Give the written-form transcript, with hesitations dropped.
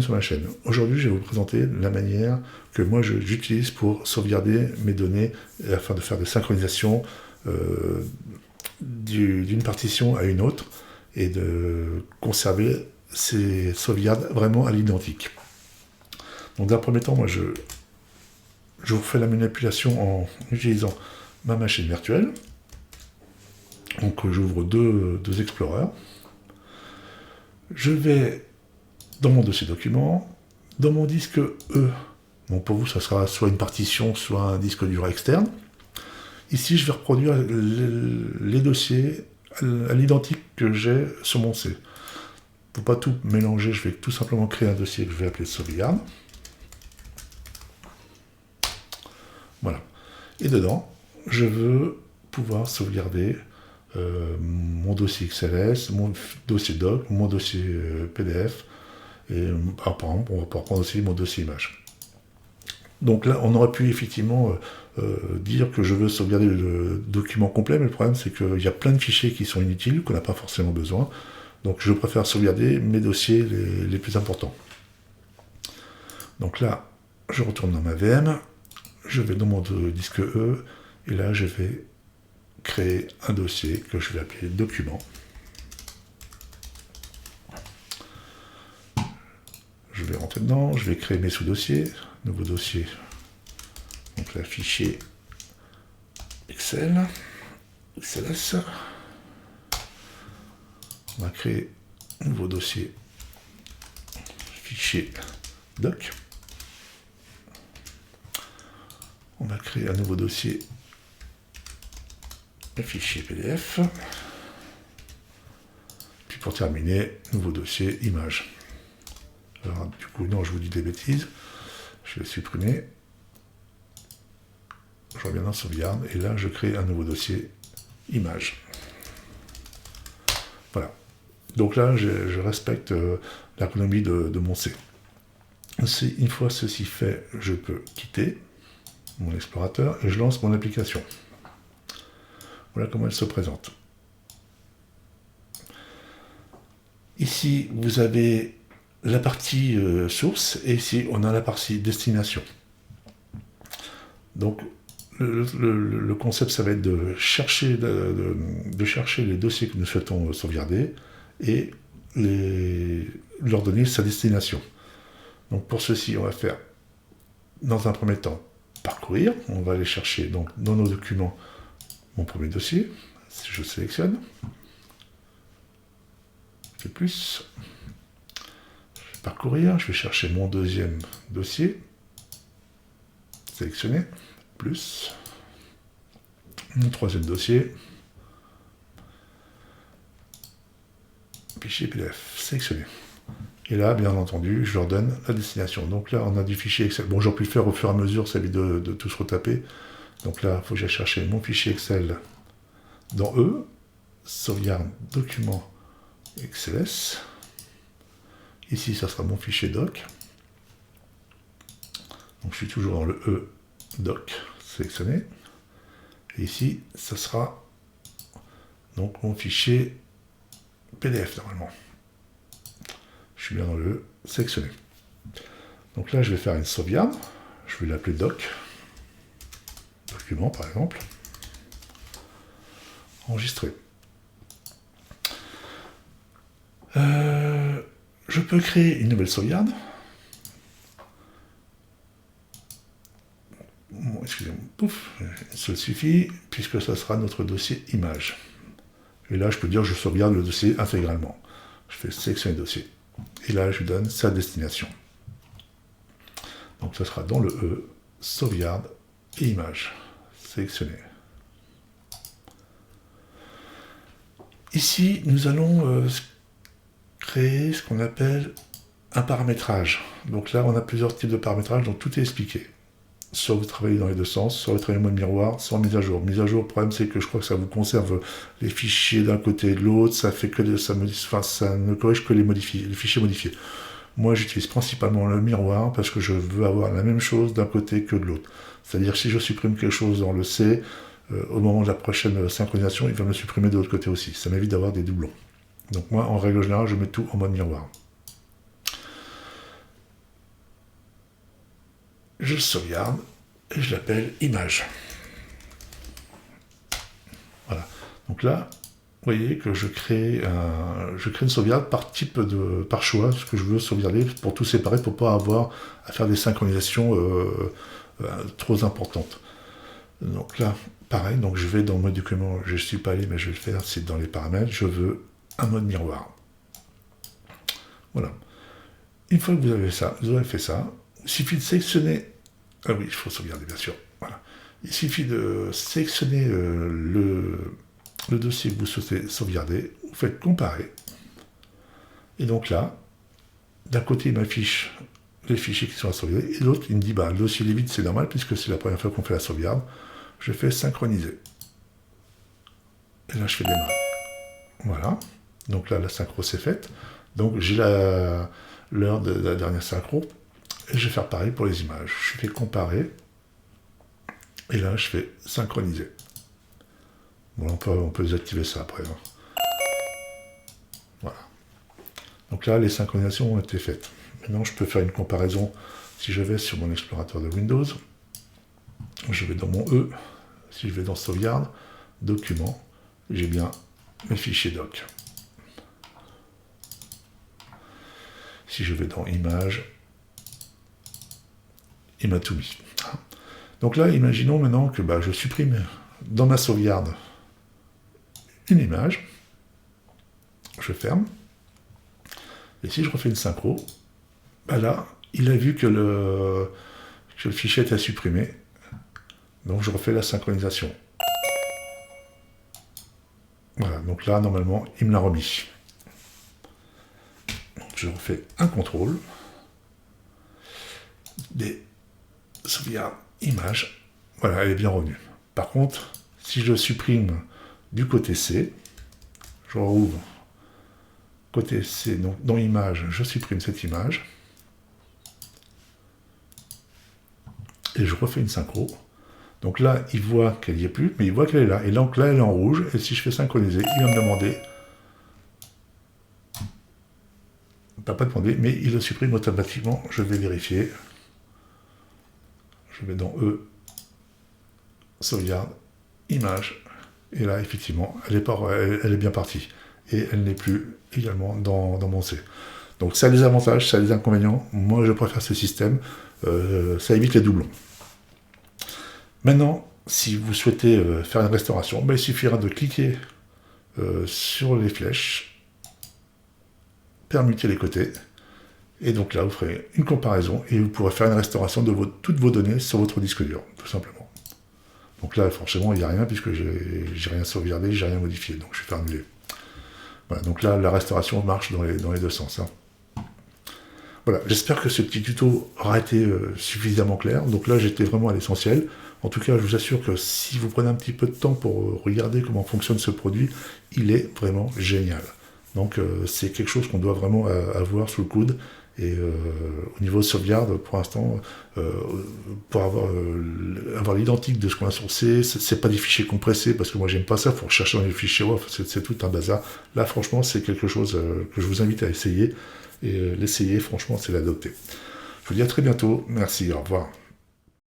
sur ma chaîne. Aujourd'hui, je vais vous présenter la manière que moi j'utilise pour sauvegarder mes données afin de faire des synchronisations d'une partition à une autre et de conserver ces sauvegardes vraiment à l'identique. Donc dans un premier temps, moi je vous fais la manipulation en utilisant ma machine virtuelle. Donc j'ouvre deux Explorers. Je vais dans mon dossier document, dans mon disque E. Bon, pour vous, ça sera soit une partition, soit un disque dur externe. Ici, je vais reproduire les dossiers à l'identique que j'ai sur mon C. Pour pas tout mélanger, je vais tout simplement créer un dossier que je vais appeler sauvegarde. Voilà. Et dedans, je veux pouvoir sauvegarder mon dossier XLS, mon dossier doc, mon dossier PDF, et par exemple, on va pouvoir prendre aussi mon dossier image. Donc là, on aurait pu effectivement dire que je veux sauvegarder le document complet, mais le problème c'est qu'il y a plein de fichiers qui sont inutiles, qu'on n'a pas forcément besoin. Donc je préfère sauvegarder mes dossiers les plus importants. Donc là, je retourne dans ma VM, je vais dans mon disque E, et là je vais créer un dossier que je vais appeler document. Je vais rentrer dedans, je vais créer mes sous-dossiers, nouveau dossier, donc là fichier Excel, XLS. On va créer un nouveau dossier, fichier doc. On va créer un nouveau dossier, fichier PDF. Puis pour terminer, nouveau dossier image. Alors du coup, non, je vous dis des bêtises. Je vais supprimer. Je reviens dans sauvegarde et là, je crée un nouveau dossier image. Voilà. Donc là, je respecte l'ergonomie de mon C. Une fois ceci fait, je peux quitter mon explorateur et je lance mon application. Voilà comment elle se présente. Ici, vous avez la partie source et ici, on a la partie destination. Donc, le concept, ça va être de chercher les dossiers que nous souhaitons sauvegarder et leur donner sa destination. Donc, pour ceci, on va faire, dans un premier temps, parcourir. On va aller chercher donc, dans nos documents mon premier dossier. Si je sélectionne, je fais plus. Je vais parcourir. Je vais chercher mon deuxième dossier. Sélectionner. Plus. Mon troisième dossier. Fichier PDF. Sélectionner. Et là, bien entendu, je leur donne la destination. Donc là, on a du fichier Excel. Bon, j'aurais pu le faire au fur et à mesure, ça évite de tout se retaper. Donc là, il faut que j'aille chercher mon fichier Excel dans E, sauvegarde document XLS. Ici, ça sera mon fichier doc. Donc je suis toujours dans le E doc sélectionné. Et ici, ça sera donc mon fichier PDF normalement. Je suis bien dans le E sélectionné. Donc là, je vais faire une sauvegarde. Je vais l'appeler doc. Document par exemple. Enregistrer. Je peux créer une nouvelle sauvegarde. Bon, excusez-moi, pouf, ça suffit, puisque ça sera notre dossier image. Et là, je peux dire que je sauvegarde le dossier intégralement. Je fais sélectionner dossier. Et là, je lui donne sa destination. Donc, ça sera dans le E, sauvegarde et image. Sélectionner. Ici, nous allons créer ce qu'on appelle un paramétrage. Donc là, on a plusieurs types de paramétrage, donc tout est expliqué. Soit vous travaillez dans les deux sens, soit vous travaillez en mode miroir, soit en mise à jour. Mise à jour, le problème c'est que je crois que ça vous conserve les fichiers d'un côté et de l'autre, ça fait que ça ne corrige que les fichiers modifiés. Moi j'utilise principalement le miroir parce que je veux avoir la même chose d'un côté que de l'autre. C'est-à-dire si je supprime quelque chose dans le C, au moment de la prochaine synchronisation, il va me le supprimer de l'autre côté aussi. Ça m'évite d'avoir des doublons. Donc moi, en règle générale, je mets tout en mode miroir. je sauvegarde et je l'appelle image. Voilà. Donc là, vous voyez que je crée une sauvegarde par par choix, ce que je veux sauvegarder pour tout séparer, pour ne pas avoir à faire des synchronisations trop importantes. Donc là, pareil, donc je vais dans le mode document, je ne suis pas allé, mais je vais le faire, c'est dans les paramètres, je veux un mode miroir. Voilà. Une fois que vous avez ça, vous avez fait ça, il suffit de sélectionner, ah oui, il faut sauvegarder bien sûr, voilà. Il suffit de sélectionner le dossier que vous souhaitez sauvegarder, vous faites comparer, et donc là, d'un côté il m'affiche les fichiers qui sont à sauvegarder, et l'autre il me dit, bah, le dossier est vide, c'est normal, puisque c'est la première fois qu'on fait la sauvegarde, je fais synchroniser. Et là je fais démarrer. Voilà, donc là la synchro c'est faite, donc j'ai l'heure de la dernière synchro, et je vais faire pareil pour les images. Je fais comparer, et là je fais synchroniser. Bon, on peut désactiver ça après. Hein. Voilà. Donc là, les synchronisations ont été faites. Maintenant, je peux faire une comparaison. Si je vais sur mon explorateur de Windows, je vais dans mon E. Si je vais dans sauvegarde, document, j'ai bien mes fichiers doc. Si je vais dans images, il m'a tout mis. Donc là, imaginons maintenant que je supprime dans ma sauvegarde une image, je ferme, et si je refais une synchro, là, il a vu que le fichier était supprimé, donc je refais la synchronisation. Voilà, donc là, normalement, il me l'a remis. Donc je refais un contrôle, des sauvegardes images, voilà, elle est bien revenue. Par contre, si je supprime du côté C, je rouvre côté C, donc dans image, je supprime cette image, et je refais une synchro. Donc là, il voit qu'elle n'y est plus, mais il voit qu'elle est là. Et donc là, elle est en rouge, et si je fais synchroniser, il va me demander, il ne va pas demander, mais il le supprime automatiquement. Je vais vérifier. Je vais dans E, sauvegarde, image, et là, effectivement, elle est bien partie. Et elle n'est plus également dans mon C. Donc ça a des avantages, ça a des inconvénients. Moi, je préfère ce système. Ça évite les doublons. Maintenant, si vous souhaitez faire une restauration, il suffira de cliquer sur les flèches, permuter les côtés, et donc là, vous ferez une comparaison et vous pourrez faire une restauration de toutes vos données sur votre disque dur, tout simplement. Donc là, forcément, il n'y a rien puisque j'ai rien sauvegardé, j'ai rien modifié, donc je vais faire annuler. Voilà, donc là, la restauration marche dans les deux sens. Hein. Voilà, j'espère que ce petit tuto aura été suffisamment clair. Donc là, j'étais vraiment à l'essentiel. En tout cas, je vous assure que si vous prenez un petit peu de temps pour regarder comment fonctionne ce produit, il est vraiment génial. Donc c'est quelque chose qu'on doit vraiment avoir sous le coude. Et au niveau de sauvegarde, pour l'instant, pour avoir l'identique de ce qu'on a sourcé, c'est pas des fichiers compressés, parce que moi j'aime pas ça, il faut rechercher dans les fichiers WAV, c'est tout un bazar. Là, franchement, c'est quelque chose que je vous invite à essayer. Et l'essayer, franchement, c'est l'adopter. Je vous dis à très bientôt. Merci, au revoir.